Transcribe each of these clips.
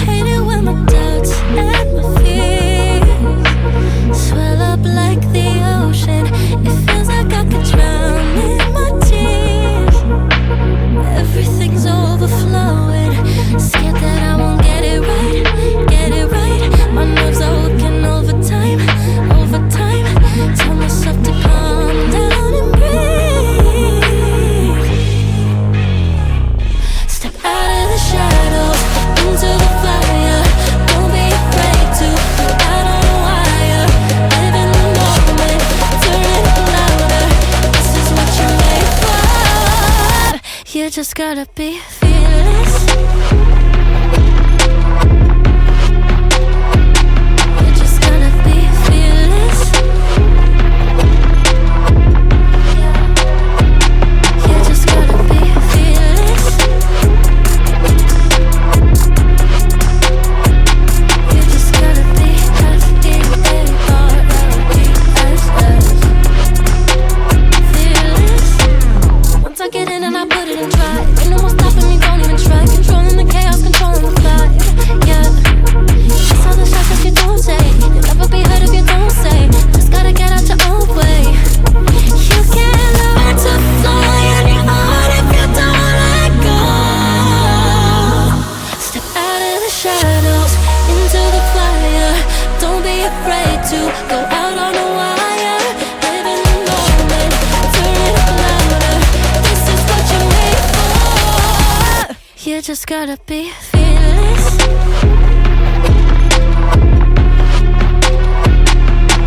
Hate it when my doubts and my fears swell up like the ocean. It feels like I could drown in my tears. Everything's overflowing. Scared that I won't get it right, get it right. My nerves are working overtime, overtime. Tell myself to calm down and breathe. Step out of the shadows, into the fire. Don't be afraid to go out on a wire. Live in the moment, turn it up louder. This is what you're made for. You just gotta be fearless. You just gotta be fearless. You just gotta be fearless. You just gotta be F-E-A-R-L-E-S-S. Fearless. Once I get in and I put it in drive, ain't no more stopping me, don't even try. Controlling the chaos, controlling the vibe. Yeah. That's all the shots if you don't say. You'll never be heard if you don't say. Just gotta get out your own way. You can't learn to fly on your own if you don't let go. Step out of the shadows, into the fire. Don't be afraid to go out on a wire. Live in the moment, turn it up louder. This is what you're made for. You just gotta be fearless.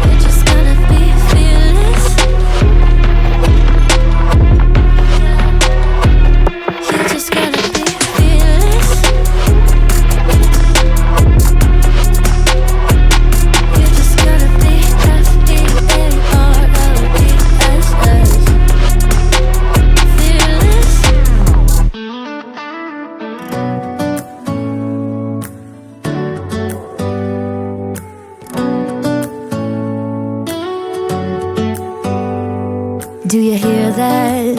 You just gotta be fearless. You just gotta be fearless. You just gotta be F-E-A-R-L-E-S-S. Fearless. Do you hear that?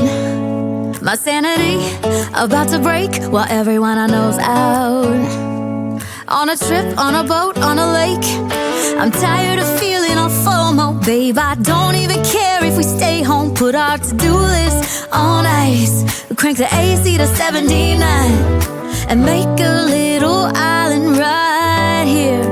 My sanity about to break while everyone I know's out. On a trip, on a boat, on a lake. I'm tired of feeling on FOMO. Babe, I don't even care if we stay home. Put our to-do list on ice. Crank the AC to 79 and make a little island right here.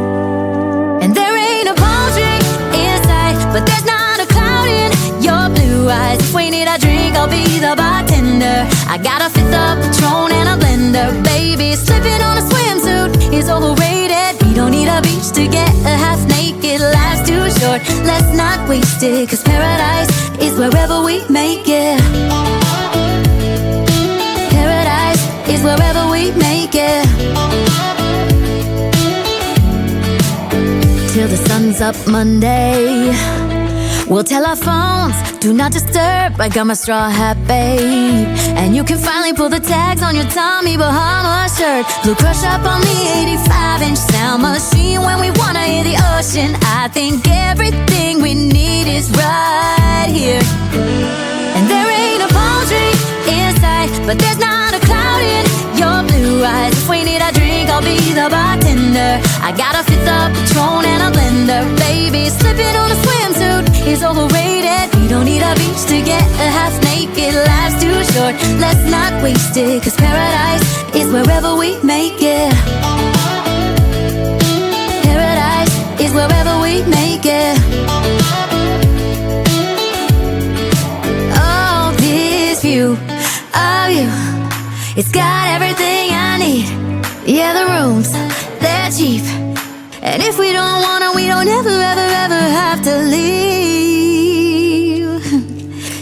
And there ain't a palm tree in sight, but there's not a cloud in your blue eyes. If we need a drink, I'll be the bartender. I got a fifth of Patron and a blender. Baby, slipping on a swimsuit is overrated. We don't need a beach to get a half naked. Life's too short, let's not waste it. Cause paradise is wherever we make it. Paradise is wherever we make it. Till the sun's up Monday, we'll tell our phones, do not disturb. I got my straw hat, babe. And you can finally pull the tags on your Tommy Bahama shirt. Blue crush up on the 85-inch sound machine. When we wanna hear the ocean, I think everything we need is right here. And there ain't a palm tree in sight, but there's not a cloud in your blue eyes. If we need a drink, I'll be the bartender. I got a fifth of Patron and a blender. Baby, slipping on a swimsuit is overrated. We don't need a beach to get a half naked. Life's too short, let's not waste it. Cause paradise is wherever we make it. Paradise is wherever we make it. Oh, this view of you, it's got everything I need. Yeah, the rooms, they're cheap. And if we don't wanna, we don't ever, ever, ever have to leave.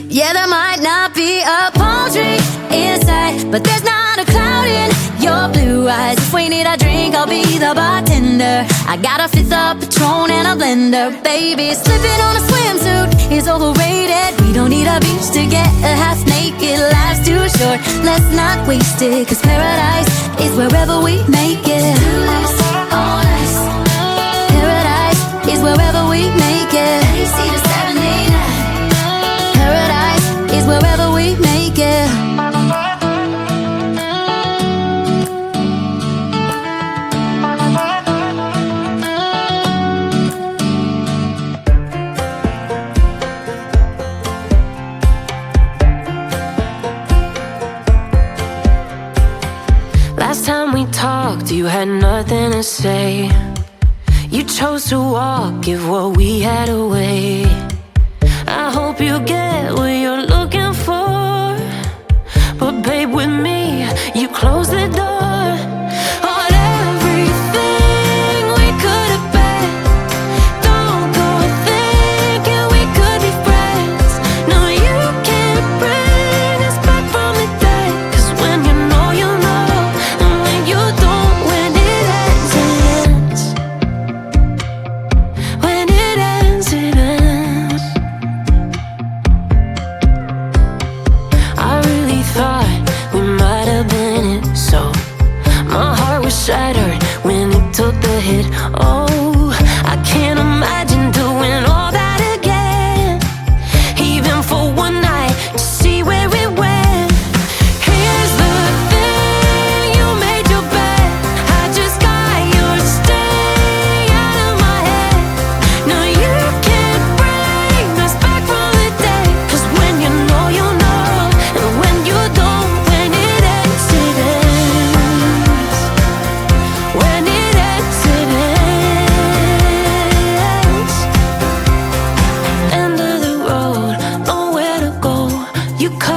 Yeah, there might not be a palm tree in sight, but there's not a cloud in your blue eyes. If we need a drink, I'll be the bartender. I got a fifth of Patron and a blender. Baby, slipping on a swimsuit is overrated. We don't need a beach to get a half naked. Life's too short, let's not waste it. Cause paradise is wherever we make it. Paradise is wherever we make it. AC to 79. Paradise is wherever we make it. we talked, you had nothing to say. You chose to walk, give what we had away. I hope you get what you're looking for, but babe, with me, you close the door on everything we could have been. Don't go thinking we could be friends. No, you can't bring us back from the dead. 'Cause when you know, you know, and when you don't, when it ends, it ends. When it ends, it ends. I really thought we might have been it, so my heart was shattered when it took the hit. Oh, I can't imagine doing all that again, even for one night, to see where it went. Here's the thing, you made your bed, I just got your stay out of my head. No, you can't bring us back from the dead. 'Cause when you know, you know, and when you don't, when it ends, it ends. When it ends, it ends. End of the road, nowhere to go. You cut